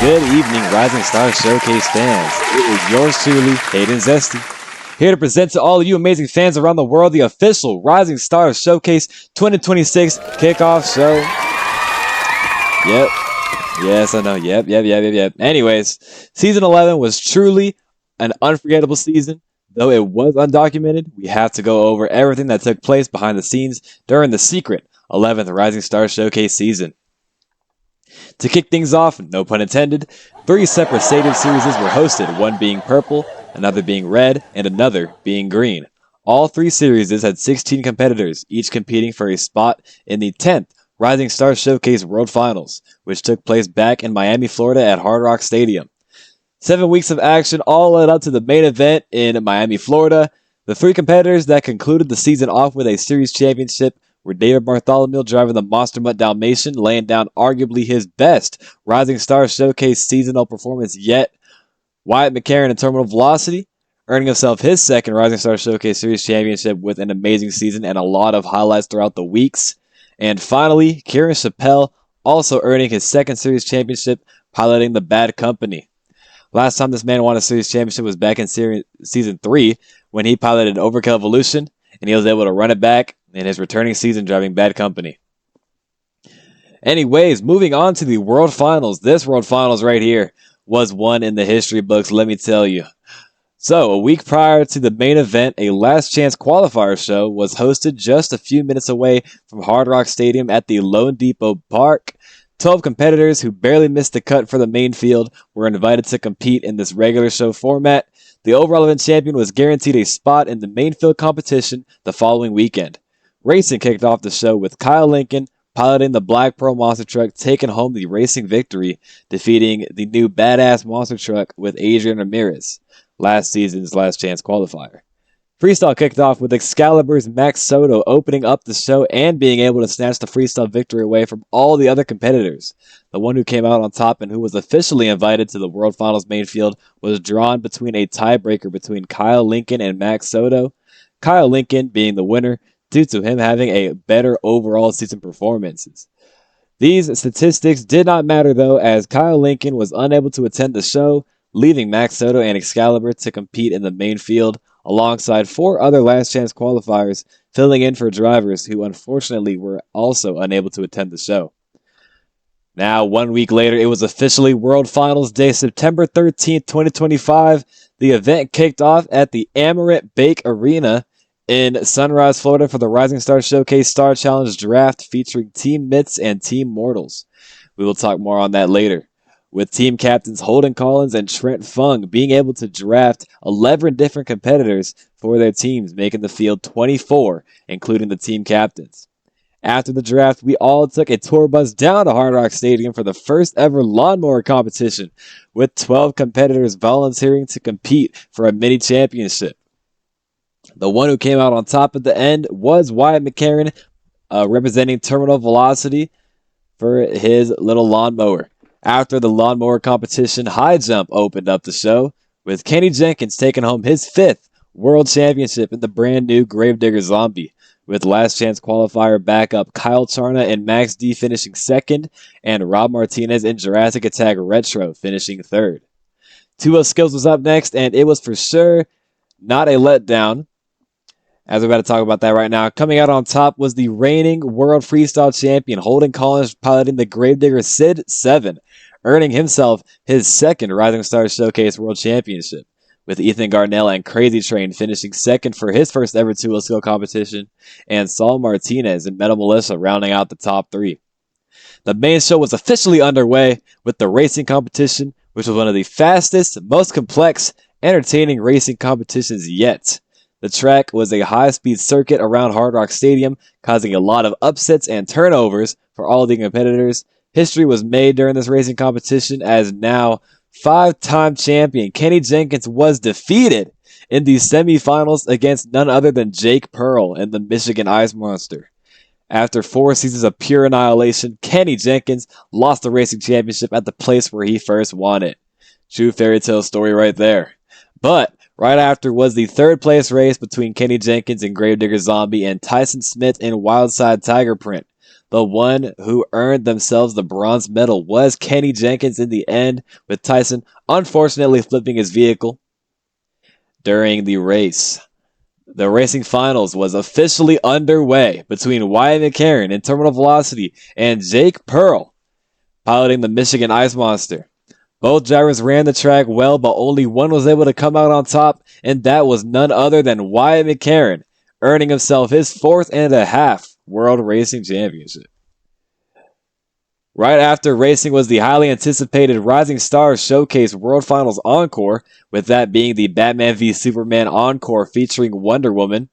Good evening, Rising Star Showcase fans. It is yours truly, Hayden Zesty, here to present to all of you amazing fans around the world the official Rising Star Showcase 2026 kickoff show. Yep. Yes, I know. Yep. Anyways, Season 11 was truly an unforgettable season. Though it was undocumented, we have to go over everything that took place behind the scenes during the secret 11th Rising Star Showcase season. To kick things off, no pun intended, 3 separate stadium series were hosted, one being purple, another being red, and another being green. All 3 series had 16 competitors, each competing for a spot in the 10th Rising Star Showcase World Finals, which took place back in Miami, Florida at Hard Rock Stadium. 7 weeks of action all led up to the main event in Miami, Florida. The 3 competitors that concluded the season off with a series championship were David Bartholomew driving the Monster Mutt Dalmatian, laying down arguably his best Rising Star Showcase seasonal performance yet. Wyatt McCarron in Terminal Velocity, earning himself his second Rising Star Showcase Series championship with an amazing season and a lot of highlights throughout the weeks. And finally, Kieran Chappelle also earning his second series championship, piloting the Bad Company. Last time this man won a series championship was back in season 3 when he piloted Overkill Evolution, and he was able to run it back in his returning season driving Bad Company. Anyways, moving on to the World Finals. This World Finals right here was one in the history books, let me tell you. So, a week prior to the main event, a last chance qualifier show was hosted just a few minutes away from Hard Rock Stadium at the Lone Depot Park. 12 competitors who barely missed the cut for the main field were invited to compete in this regular show format. The overall event champion was guaranteed a spot in the main field competition the following weekend. Racing kicked off the show with Kyle Lincoln piloting the Black Pearl monster truck, taking home the racing victory, defeating the new badass monster truck with Adrian Ramirez, last season's last chance qualifier. Freestyle kicked off with Excalibur's Max Soto opening up the show and being able to snatch the freestyle victory away from all the other competitors. The one who came out on top and who was officially invited to the World Finals main field was drawn between a tiebreaker between Kyle Lincoln and Max Soto, Kyle Lincoln being the winner due to him having a better overall season performances. These statistics did not matter though, as Kyle Lincoln was unable to attend the show, leaving Max Soto and Excalibur to compete in the main field alongside 4 other last chance qualifiers, filling in for drivers who unfortunately were also unable to attend the show. Now, 1 week later, it was officially World Finals Day, September 13th, 2025. The event kicked off at the Amarant Bake Arena in Sunrise, Florida for the Rising Star Showcase Star Challenge Draft featuring Team Myths and Team Mortals. We will talk more on that later, with team captains Holden Collins and Trent Fung being able to draft 11 different competitors for their teams, making the field 24, including the team captains. After the draft, we all took a tour bus down to Hard Rock Stadium for the first ever lawnmower competition, with 12 competitors volunteering to compete for a mini championship. The one who came out on top at the end was Wyatt McCarron, representing Terminal Velocity for his little lawnmower. After the lawnmower competition, High Jump opened up the show, with Kenny Jenkins taking home his 5th World Championship in the brand new Gravedigger Zombie, with last chance qualifier backup Kyle Charna and Max D finishing 2nd, and Rob Martinez in Jurassic Attack Retro finishing 3rd. 2 Skills was up next, and it was for sure not a letdown, as we're about to talk about that right now. Coming out on top was the reigning World Freestyle Champion, Holden Collins, piloting the Gravedigger Sid 7, earning himself his 2nd Rising Star Showcase World Championship, with Ethan Garnell and Crazy Train finishing 2nd for his first ever 2 skill competition, and Saul Martinez and Metal Militia rounding out the top 3. The main show was officially underway with the racing competition, which was one of the fastest, most complex, entertaining racing competitions yet. The track was a high-speed circuit around Hard Rock Stadium, causing a lot of upsets and turnovers for all the competitors. History was made during this racing competition, as now 5-time champion Kenny Jenkins was defeated in the semifinals against none other than Jake Pearl and the Michigan Ice Monster. After 4 seasons of pure annihilation, Kenny Jenkins lost the racing championship at the place where he first won it. True fairy tale story right there. But right after was the 3rd place race between Kenny Jenkins and Gravedigger Zombie and Tyson Smith in Wildside Tiger Print. The one who earned themselves the bronze medal was Kenny Jenkins in the end, with Tyson unfortunately flipping his vehicle during the race. The racing finals was officially underway between Wyatt McCarron in Terminal Velocity and Jake Pearl piloting the Michigan Ice Monster. Both drivers ran the track well, but only one was able to come out on top, and that was none other than Wyatt McCarron, earning himself his 4.5 World Racing Championship. Right after racing was the highly anticipated Rising Stars Showcase World Finals Encore, with that being the Batman v Superman Encore featuring Wonder Woman.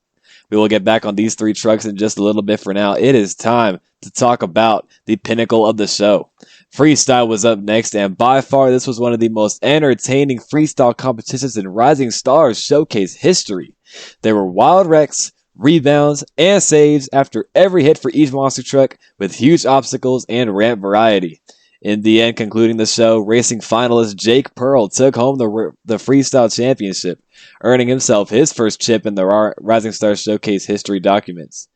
We will get back on these three trucks in just a little bit. For now, it is time to talk about the pinnacle of the show. Freestyle was up next, and by far this was one of the most entertaining freestyle competitions in Rising Stars Showcase history. There were wild wrecks, rebounds, and saves after every hit for each monster truck, with huge obstacles and ramp variety. In the end, concluding the show, racing finalist Jake Pearl took home the freestyle championship, earning himself his first chip in the Rising Stars Showcase history documents.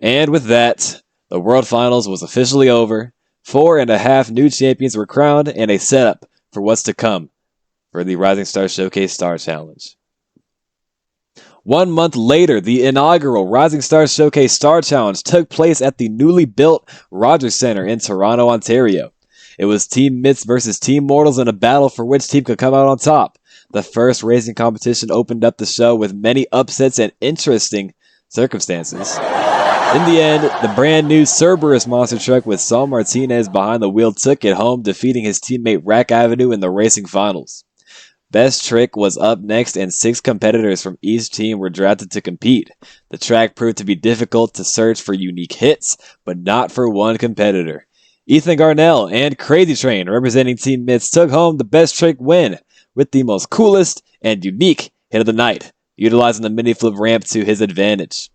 And with that, the World Finals was officially over. 4.5 new champions were crowned, and a setup for what's to come for the Rising Stars Showcase Star Challenge. 1 month later, the inaugural Rising Stars Showcase Star Challenge took place at the newly built Rogers Centre in Toronto, Ontario. It was Team Myths versus Team Mortals in a battle for which team could come out on top. The first racing competition opened up the show with many upsets and interesting circumstances. In the end, the brand new Cerberus monster truck with Saul Martinez behind the wheel took it home, defeating his teammate Rack Avenue in the racing finals. Best Trick was up next, and 6 competitors from each team were drafted to compete. The track proved to be difficult to search for unique hits, but not for one competitor. Ethan Garnell and Crazy Train, representing Team Myths, took home the Best Trick win with the most coolest and unique hit of the night, utilizing the mini flip ramp to his advantage.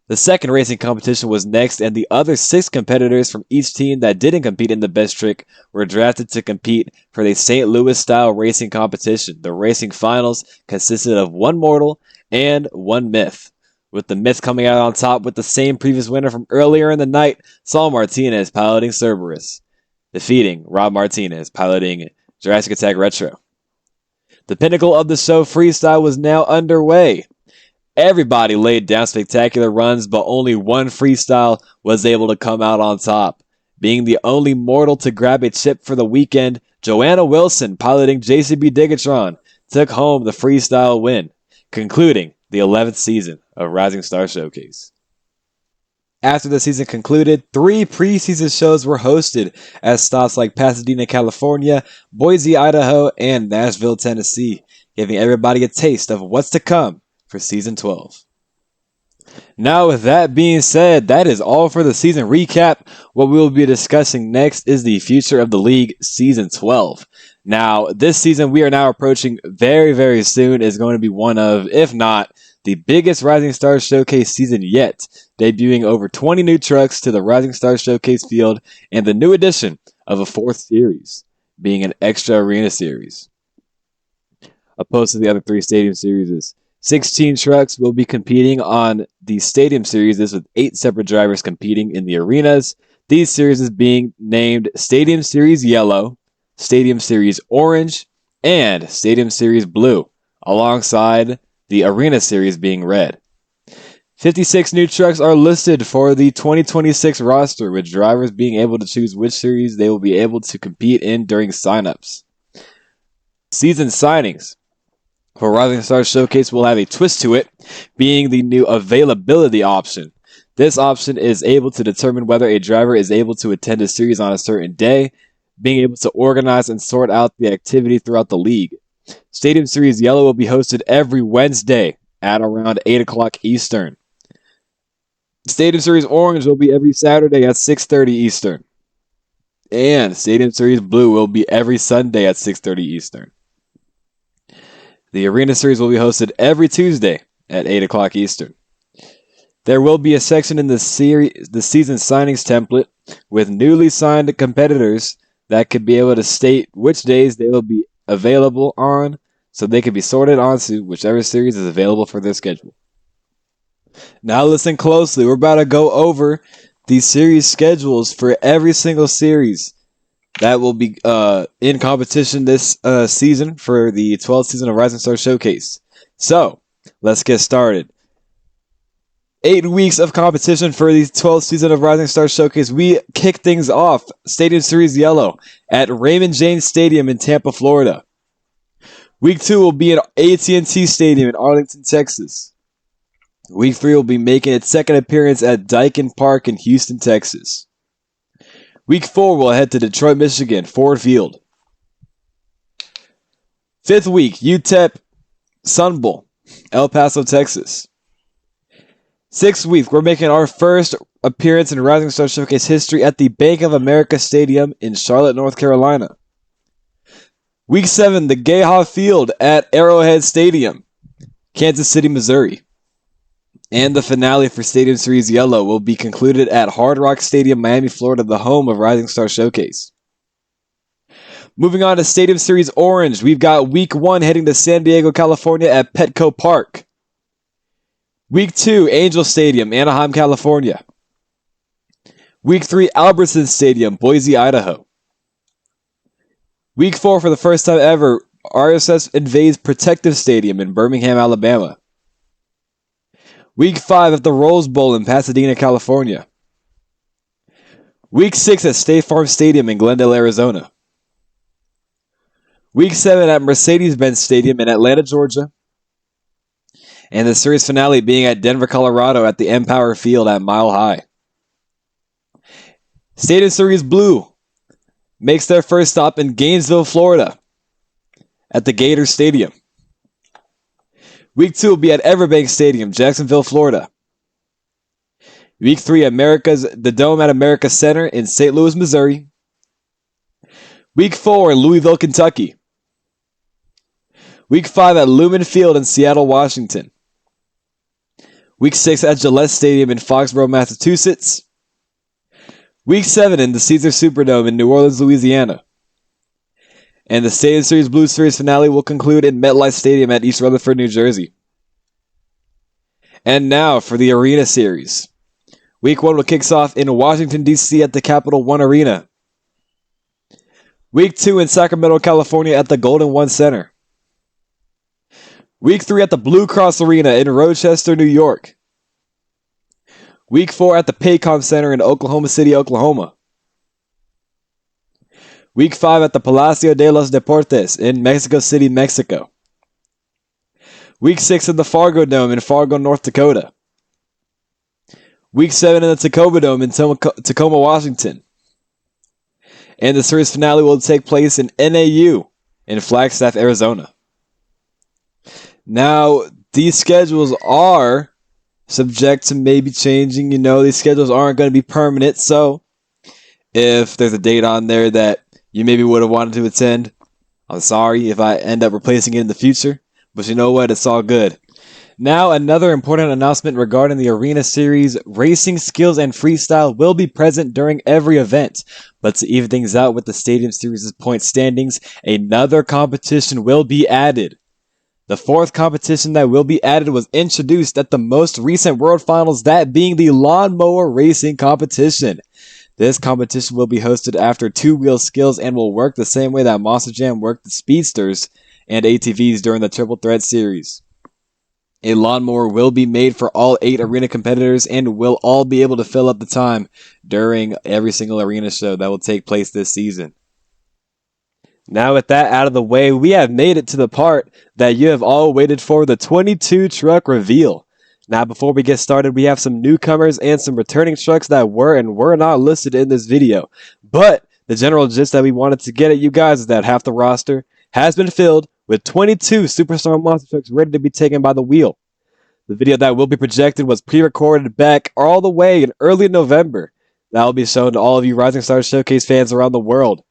The second racing competition was next, and the other 6 competitors from each team that didn't compete in the Best Trick were drafted to compete for the St. Louis-style racing competition. The racing finals consisted of 1 mortal and 1 myth, with the myth coming out on top with the same previous winner from earlier in the night, Saul Martinez piloting Cerberus, defeating Rob Martinez piloting Jurassic Attack Retro. The pinnacle of the show, freestyle, was now underway. Everybody laid down spectacular runs, but only one freestyle was able to come out on top. Being the only mortal to grab a chip for the weekend, Joanna Wilson, piloting JCB Digatron, took home the freestyle win, concluding the 11th season of Rising Star Showcase. After the season concluded, 3 preseason shows were hosted at stops like Pasadena, California, Boise, Idaho, and Nashville, Tennessee, giving everybody a taste of what's to come for Season 12. Now, with that being said, that is all for the season recap. What we will be discussing next is the future of the league, Season 12. Now, this season we are now approaching very, very soon is going to be one of, if not, the biggest Rising Stars Showcase season yet, debuting over 20 new trucks to the Rising Stars Showcase field and the new addition of a 4th series, being an extra arena series. Opposed to the other 3 stadium series, 16 trucks will be competing on the stadium series, with 8 separate drivers competing in the arenas. These series being named Stadium Series Yellow, Stadium Series Orange, and Stadium Series Blue, alongside the Arena Series being red. 56 new trucks are listed for the 2026 roster, with drivers being able to choose which series they will be able to compete in during signups. Season signings for Rising Stars Showcase will have a twist to it, being the new availability option. This option is able to determine whether a driver is able to attend a series on a certain day, being able to organize and sort out the activity throughout the league. Stadium Series Yellow will be hosted every Wednesday at around 8 o'clock Eastern. Stadium Series Orange will be every Saturday at 6:30 Eastern. And Stadium Series Blue will be every Sunday at 6:30 Eastern. The Arena Series will be hosted every Tuesday at 8 o'clock Eastern. There will be a section in the season signings template with newly signed competitors that could be able to state which days they will be available on, so they can be sorted onto whichever series is available for their schedule. Now listen closely. We're about to go over the series schedules for every single series that will be in competition this season for the 12th season of Rising Star Showcase. So, let's get started. 8 weeks of competition for the 12th season of Rising Star Showcase. We kick things off, Stadium Series Yellow, at Raymond James Stadium in Tampa, Florida. Week 2 will be at AT&T Stadium in Arlington, Texas. Week 3 will be making its second appearance at Daikin Park in Houston, Texas. Week 4 will head to Detroit, Michigan, Ford Field. 5th week, UTEP Sun Bowl, El Paso, Texas. 6th week, we're making our first appearance in Rising Star Showcase history at the Bank of America Stadium in Charlotte, North Carolina. Week 7, the Gayha Field at Arrowhead Stadium, Kansas City, Missouri. And the finale for Stadium Series Yellow will be concluded at Hard Rock Stadium, Miami, Florida, the home of Rising Star Showcase. Moving on to Stadium Series Orange, we've got Week 1 heading to San Diego, California at Petco Park. Week 2, Angel Stadium, Anaheim, California. Week 3, Albertson Stadium, Boise, Idaho. Week 4, for the first time ever, RSS invades Protective Stadium in Birmingham, Alabama. Week 5 at the Rose Bowl in Pasadena, California. Week 6 at State Farm Stadium in Glendale, Arizona. Week 7 at Mercedes-Benz Stadium in Atlanta, Georgia. And the series finale being at Denver, Colorado at the Empower Field at Mile High. Stadium Series Blue makes their first stop in Gainesville, Florida at the Gator Stadium. Week 2 will be at Everbank Stadium, Jacksonville, Florida. Week 3, the Dome at America Center in St. Louis, Missouri. Week 4, Louisville, Kentucky. Week 5 at Lumen Field in Seattle, Washington. Week 6 at Gillette Stadium in Foxborough, Massachusetts. Week 7 in the Caesar Superdome in New Orleans, Louisiana. And the Stadium Series Blue Series finale will conclude in MetLife Stadium at East Rutherford, New Jersey. And now for the Arena Series. Week 1 will kick off in Washington, D.C. at the Capital One Arena. Week 2 in Sacramento, California at the Golden One Center. Week 3 at the Blue Cross Arena in Rochester, New York. Week 4 at the Paycom Center in Oklahoma City, Oklahoma. Week 5 at the Palacio de los Deportes in Mexico City, Mexico. Week 6 in the Fargo Dome in Fargo, North Dakota. Week 7 in the Tacoma Dome in Tacoma, Washington. And the series finale will take place in NAU in Flagstaff, Arizona. Now, these schedules are subject to maybe changing. These schedules aren't going to be permanent, so if there's a date on there that you maybe would have wanted to attend, I'm sorry if I end up replacing it in the future, but you know what? It's all good. Now, another important announcement regarding the Arena Series. Racing skills and freestyle will be present during every event, but to even things out with the Stadium Series' point standings, another competition will be added. The 4th competition that will be added was introduced at the most recent World Finals, that being the Lawnmower Racing Competition. This competition will be hosted after two-wheel skills and will work the same way that Monster Jam worked the Speedsters and ATVs during the Triple Threat Series. A lawnmower will be made for all 8 arena competitors and will all be able to fill up the time during every single arena show that will take place this season. Now with that out of the way, we have made it to the part that you have all waited for, the 22 truck reveal. Now before we get started, we have some newcomers and some returning trucks that were and were not listed in this video. But the general gist that we wanted to get at you guys is that half the roster has been filled with 22 Superstar Monster trucks ready to be taken by the wheel. The video that will be projected was pre-recorded back all the way in early November. That will be shown to all of you Rising Star Showcase fans around the world.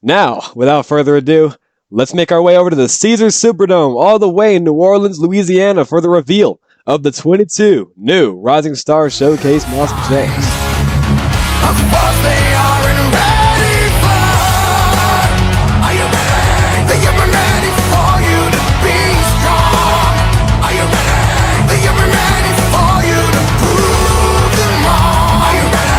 Now, without further ado, let's make our way over to the Caesar Superdome all the way in New Orleans, Louisiana for the reveal of the 22 new Rising Star Showcase Monster Jams. Of course they are and ready for. Are you ready? They are ready for you to be strong. Are you ready? They are ready for you to prove them wrong. Are you ready?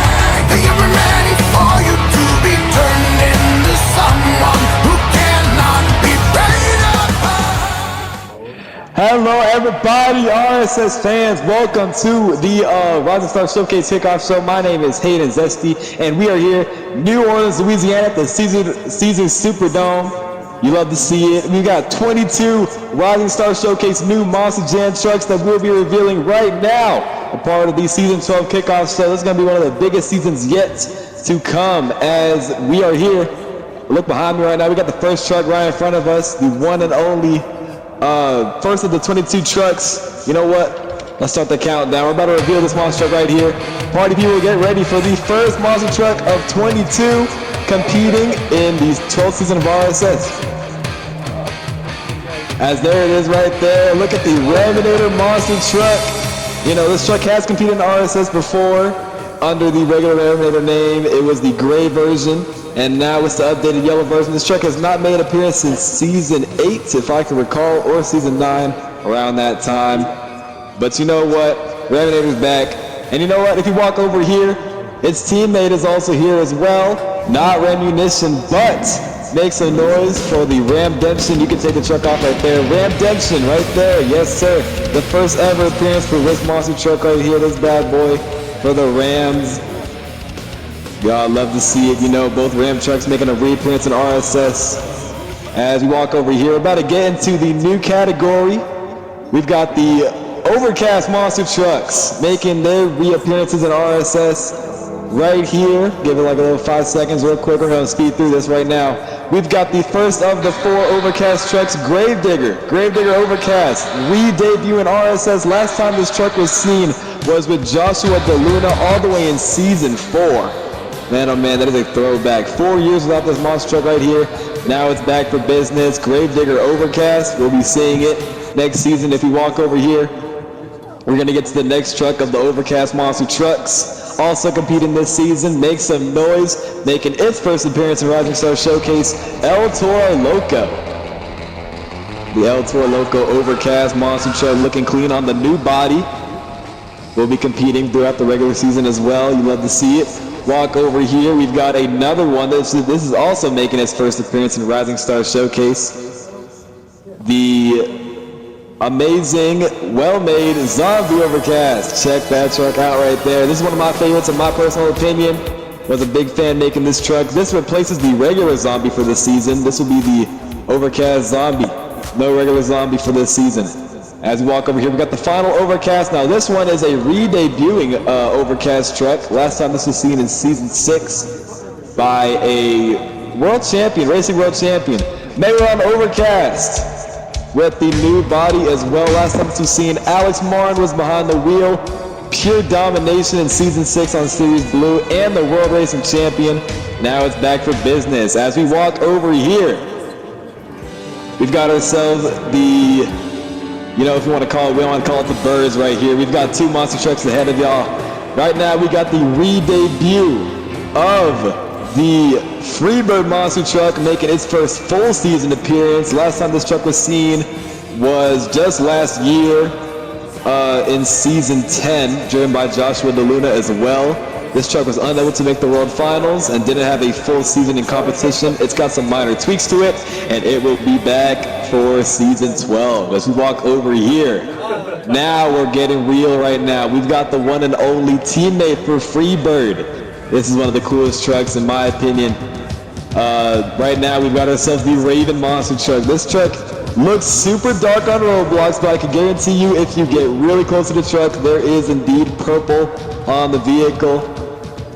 Alrighty, RSS fans, welcome to the Rising Star Showcase Kickoff Show. My name is Hayden Zesty, and we are here, New Orleans, Louisiana, at the Caesars Superdome. You love to see it. We got 22 Rising Star Showcase new Monster Jam trucks that we'll be revealing right now. A part of the Season 12 Kickoff Show. This is going to be one of the biggest seasons yet to come as we are here. Look behind me right now. We got the first truck right in front of us, the one and only first of the 22 trucks. You know what? Let's start the countdown. We're about to reveal this monster truck right here. Party people, get ready for the first monster truck of 22 competing in the 12th season of RSS. As there it is right there. Look at the Raminator monster truck. You know, this truck has competed in RSS before under the regular Raminator name. It was the gray version, and now it's the updated yellow version. This truck has not made an appearance since Season 8, if I can recall, or Season 9, around that time. But you know what? Raminator's back. And you know what? If you walk over here, its teammate is also here as well. Not Ramunition, but make some noise for the Ramdemption. You can take the truck off right there. Ramdemption right there. Yes, sir. The first ever appearance for this monster truck right here. This bad boy for the Rams. Y'all love to see it. You know, both Ram trucks making a reappearance in RSS. As we walk over here, we're about to get into the new category. We've got the Overcast monster trucks making their reappearances in RSS right here. Give it like a little 5 seconds real quick. We're going to speed through this right now. We've got the first of the 4 Overcast trucks, Gravedigger Overcast, re-debut in RSS. Last time this truck was seen was with Joshua DeLuna all the way in Season 4. Man, oh man, that is a throwback. 4 years without this monster truck right here. Now it's back for business. Gravedigger Overcast. We'll be seeing it next season. If you walk over here, we're going to get to the next truck of the Overcast monster trucks. Also competing this season, make some noise, making its first appearance in Rising Star Showcase, El Toro Loco. The El Toro Loco Overcast monster truck looking clean on the new body. We'll be competing throughout the regular season as well. You love to see it. Walk over here, we've got another one. This is also making its first appearance in Rising Star Showcase. The amazing, well-made Zombie Overcast. Check that truck out right there. This is one of my favorites in my personal opinion. Was a big fan making this truck. This replaces the regular Zombie for this season. This will be the Overcast Zombie. No regular Zombie for this season. As we walk over here, we got the final Overcast. Now this one is a re-debuting Overcast truck. Last time this was seen in Season 6 by a world champion, racing world champion, Mayron Overcast, with the new body as well. Last time this was seen, Alex Martin was behind the wheel. Pure domination in Season 6 on Series Blue and the world racing champion. Now it's back for business. As we walk over here, we've got ourselves the, you know, if you want to call it, we want to call it the birds right here. We've got 2 monster trucks ahead of y'all. Right now we got the re-debut of the Freebird monster truck making its first full season appearance. Last time this truck was seen was just last year in Season 10, driven by Joshua DeLuna as well. This truck was unable to make the World Finals and didn't have a full season in competition. It's got some minor tweaks to it, and it will be back for Season 12. As we walk over here, now we're getting real right now. We've got the one and only teammate for Freebird. This is one of the coolest trucks in my opinion. Right now we've got ourselves the Raven monster truck. This truck looks super dark on roadblocks, but I can guarantee you if you get really close to the truck, there is indeed purple on the vehicle.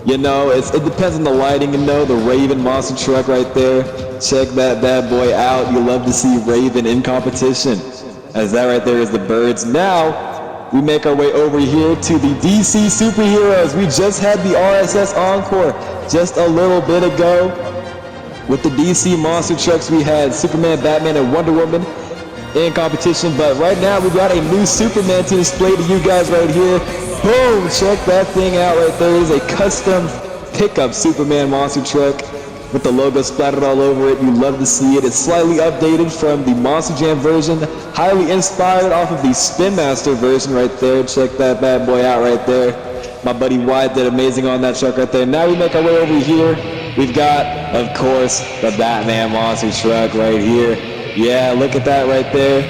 You know, it depends on the lighting, you know, the Raven monster truck right there. Check that bad boy out. You love to see Raven in competition. As that right there is the birds. Now, we make our way over here to the DC Superheroes. We just had the RSS Encore just a little bit ago. With the DC monster trucks, we had Superman, Batman, and Wonder Woman in competition. But right now, we got a new Superman to display to you guys right here. Boom! Check that thing out right there. It is a custom pickup Superman monster truck with the logo splattered all over it. You love to see it. It's slightly updated from the Monster Jam version, highly inspired off of the Spin Master version right there. Check that bad boy out right there. My buddy Wyatt did amazing on that truck right there. Now we make our way over here. We've got, of course, the Batman monster truck right here. Yeah, look at that right there.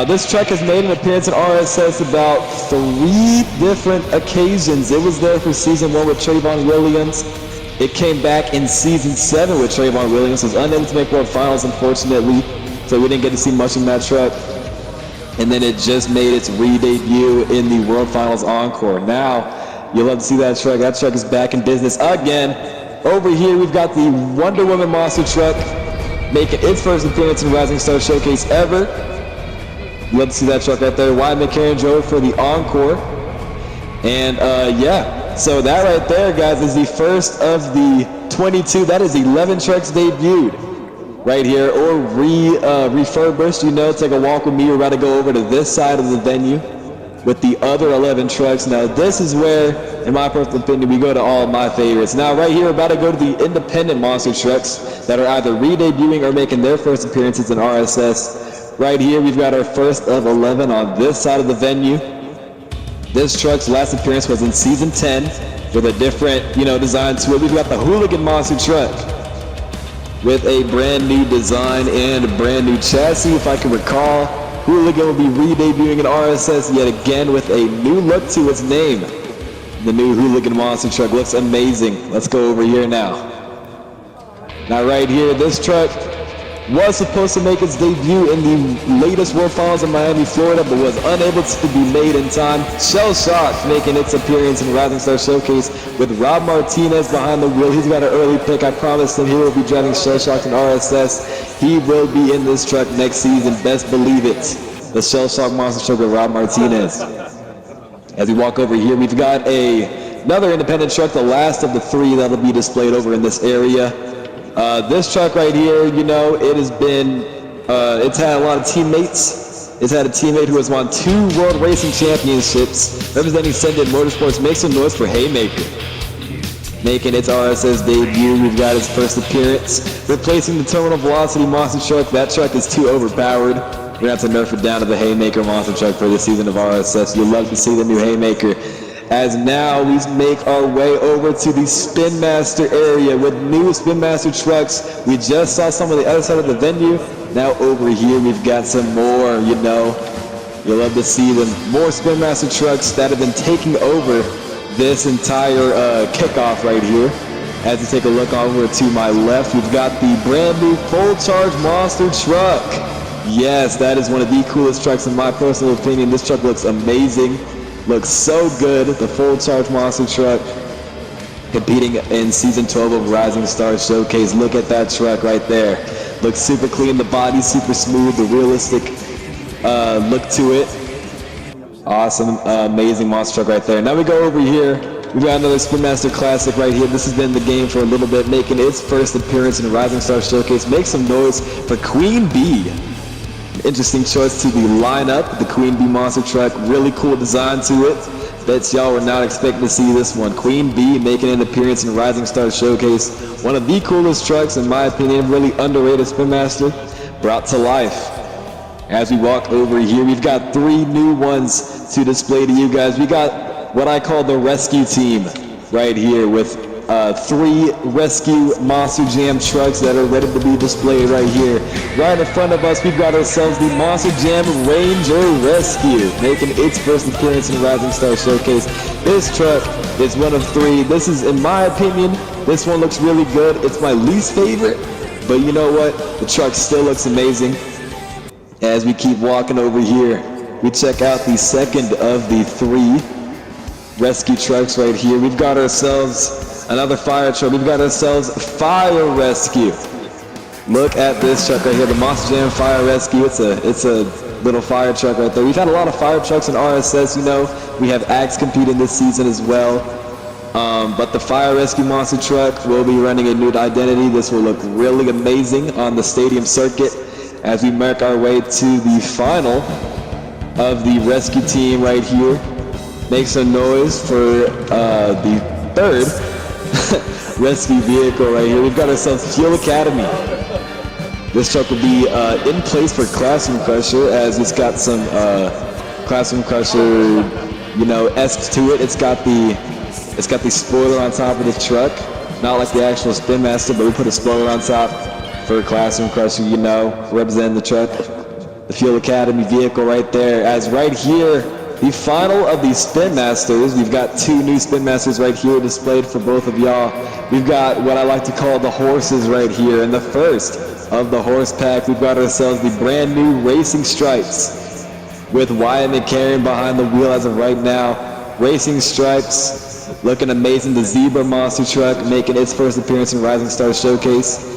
This truck has made an appearance in RSS about 3 different occasions. It was there for season 1 with Trayvon Williams. It came back in season 7 with Trayvon Williams. Was unable to make World Finals, unfortunately, so we didn't get to see much in that truck. And then it just made its re-debut in the World Finals Encore. Now, you'll love to see that truck. That truck is back in business again. Over here, we've got the Wonder Woman monster truck making its first appearance in Rising Star Showcase ever. Love to see that truck right there. Wyatt McCarron drove for the Encore. And yeah, so that right there, guys, is the first of the 22. That is 11 trucks debuted right here, or refurbished. You know, take a walk with me. We're about to go over to this side of the venue with the other 11 trucks. Now, this is where, in my personal opinion, we go to all of my favorites. Now, right here, we're about to go to the independent monster trucks that are either re-debuting or making their first appearances in RSS. Right here, we've got our first of 11 on this side of the venue. This truck's last appearance was in season 10 with a different, design to it. We've got the Hooligan monster truck with a brand new design and a brand new chassis, if I can recall. Hooligan will be re-debuting in RSS yet again with a new look to its name. The new Hooligan monster truck looks amazing. Let's go over here now. Now right here, this truck was supposed to make its debut in the latest World Finals in Miami, Florida, but was unable to be made in time. Shell Shock making its appearance in Rising Star Showcase with Rob Martinez behind the wheel. He's got an early pick. I promised him he will be driving Shell Shock in RSS. He will be in this truck next season. Best believe it. The Shell Shock monster truck with Rob Martinez. As we walk over here, we've got another independent truck, the last of the 3 that'll be displayed over in this area. This truck right here, it has been, it's had a lot of teammates. It's had a teammate who has won 2 World Racing Championships, representing Sendit Motorsports. Make some noise for Haymaker. Making its RSS debut, we've got its first appearance. Replacing the Terminal Velocity monster truck. That truck is too overpowered. We're going to have to nerf it down to the Haymaker monster truck for this season of RSS. You'll love to see the new Haymaker. As now we make our way over to the Spin Master area with new Spin Master trucks. We just saw some on the other side of the venue. Now over here we've got some more, You'll love to see them. More Spin Master trucks that have been taking over this entire kickoff right here. As you take a look over to my left, we've got the brand new Full Charge Monster truck. Yes, that is one of the coolest trucks in my personal opinion. This truck looks amazing. Looks so good. The Full Charge monster truck competing in season 12 of Rising Star Showcase. Look at that truck right there. Looks super clean. The body super smooth. The realistic look to it. Awesome, amazing monster truck right there. Now we go over here. We've got another Spin Master Classic right here. This has been in the game for a little bit, making its first appearance in Rising Star Showcase. Make some noise for Queen Bee. Interesting choice to the lineup, the Queen Bee monster truck. Really cool design to it. Bet y'all were not expecting to see this one. Queen Bee making an appearance in Rising Star Showcase. One of the coolest trucks, in my opinion. Really underrated Spin Master, brought to life. As we walk over here, we've got 3 new ones to display to you guys. We got what I call the rescue team right here with 3 rescue Monster Jam trucks that are ready to be displayed right here. Right in front of us, we've got ourselves the Monster Jam Ranger Rescue, making its first appearance in Rising Star Showcase. This truck is one of 3. This is, in my opinion, this one looks really good. It's my least favorite, but you know what? The truck still looks amazing. As we keep walking over here, we check out the second of the 3 rescue trucks right here. We've got ourselves another fire truck. We've got ourselves Fire Rescue. Look at this truck right here, the Monster Jam Fire Rescue. It's a little fire truck right there. We've had a lot of fire trucks in RSS, We have Axe competing this season as well. But the Fire Rescue monster truck will be running a new identity. This will look really amazing on the stadium circuit as we make our way to the final of the rescue team right here. Make some noise for the 3rd rescue vehicle right here. We've got ourselves Fuel Academy. This truck will be in place for Classroom Crusher, as it's got some Classroom Crusher, esque to it. It's got the spoiler on top of the truck, not like the actual Spin Master, but we put a spoiler on top for Classroom Crusher, representing the truck. the Fuel Academy vehicle right there. As right here, the final of the Spin Masters. We've got 2 new Spin Masters right here displayed for both of y'all. We've got what I like to call the horses right here. And the first of the horse pack, we've got ourselves the brand new Racing Stripes with Wyatt McCarron behind the wheel as of right now. Racing Stripes looking amazing. The Zebra monster truck making its first appearance in Rising Star Showcase.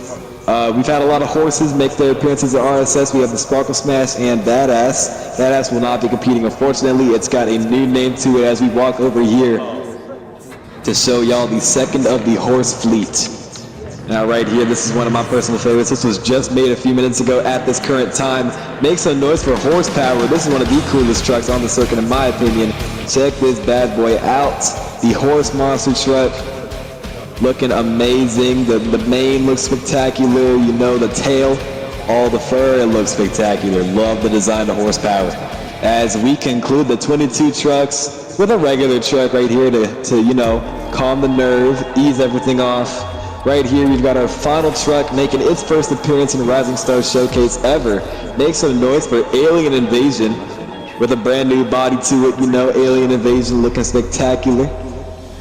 We've had a lot of horses make their appearances at RSS. We have the Sparkle Smash and Badass. Badass will not be competing, unfortunately. It's got a new name to it as we walk over here to show y'all the second of the horse fleet. Now right here, this is one of my personal favorites. This was just made a few minutes ago at this current time. Make some noise for horsepower. This is one of the coolest trucks on the circuit in my opinion. Check this bad boy out. The horse monster truck. Looking amazing. The mane looks spectacular. You know, the tail, all the fur, it looks spectacular. Love the design of horsepower. As we conclude the 22 trucks with a regular truck right here to you know, calm the nerve, ease everything off. Right here, we've got our final truck making its first appearance in Rising Star Showcase ever. Make some noise for Alien Invasion with a brand new body to it. You know, Alien Invasion looking spectacular.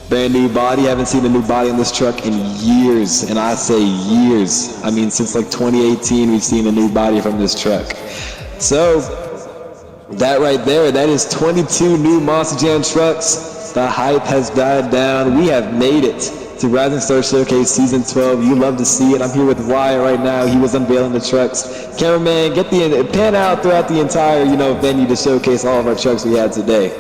Brand new body. Haven't seen a new body on this truck in years, and I say years. I mean, since like 2018, we've seen a new body from this truck. So that right there, that is 22 new Monster Jam trucks. The hype has died down. We have made it to Rising Star Showcase Season 12. You love to see it. I'm here with Wyatt right now. He was unveiling the trucks. Cameraman, get the pan out throughout the entire, you know, venue to showcase all of our trucks we had today.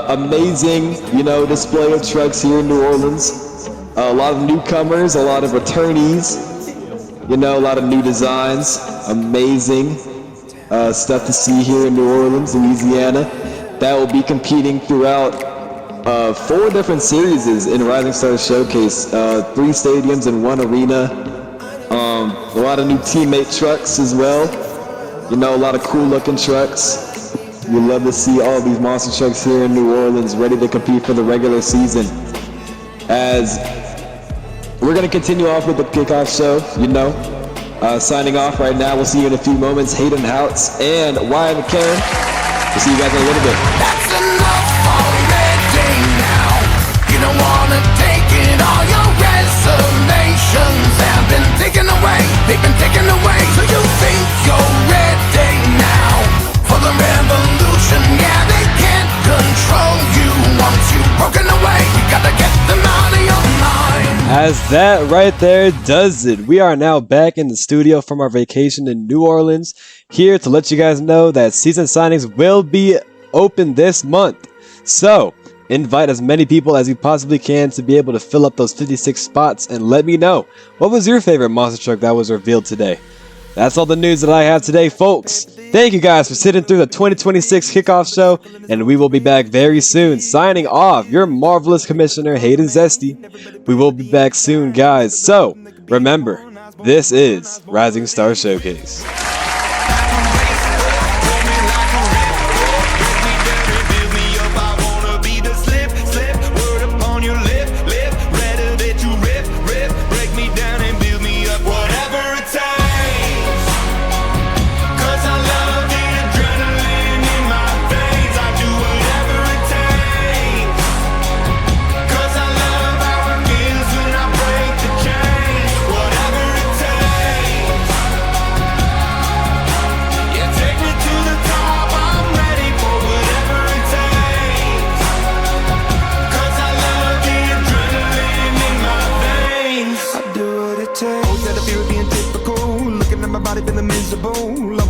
Amazing, you know, display of trucks here in New Orleans. A lot of newcomers, a lot of returnees, you know, a lot of new designs. Amazing stuff to see here in New Orleans, Louisiana. That will be competing throughout 4 different series in Rising Star Showcase. 3 stadiums and 1 arena. A lot of new teammate trucks as well. You know, a lot of cool looking trucks. We love to see all these monster trucks here in New Orleans ready to compete for the regular season. As we're going to continue off with the kickoff show, you know. Signing off right now. We'll see you in a few moments. Hayden Houts and Wyatt McCarron. We'll see you guys in a little bit. That's enough already now. You don't wanna take it. All your reservations have been taken away. They've been taken away. So you think you're ready now for the revolution? Yeah, they can't control you once you've broken away. You gotta get them out of your mind. As that right there does it, we are now back in the studio from our vacation in New Orleans, here to let you guys know that season signings will be open this month. So, invite as many people as you possibly can to be able to fill up those 56 spots, and let me know, what was your favorite monster truck that was revealed today? That's all the news that I have today, folks. Thank you guys for sitting through the 2026 Kickoff Show, and we will be back very soon. Signing off, your marvelous commissioner, Hayden Zesty. We will be back soon, guys. So, remember, this is Rising Star Showcase.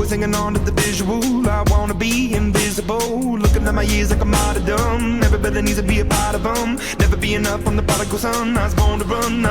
Always hanging on to the visual. I wanna be invisible. Looking at my years like I'm martyrdom. Everybody needs to be a part of them. Never be enough. I'm the prodigal son. I was born to run.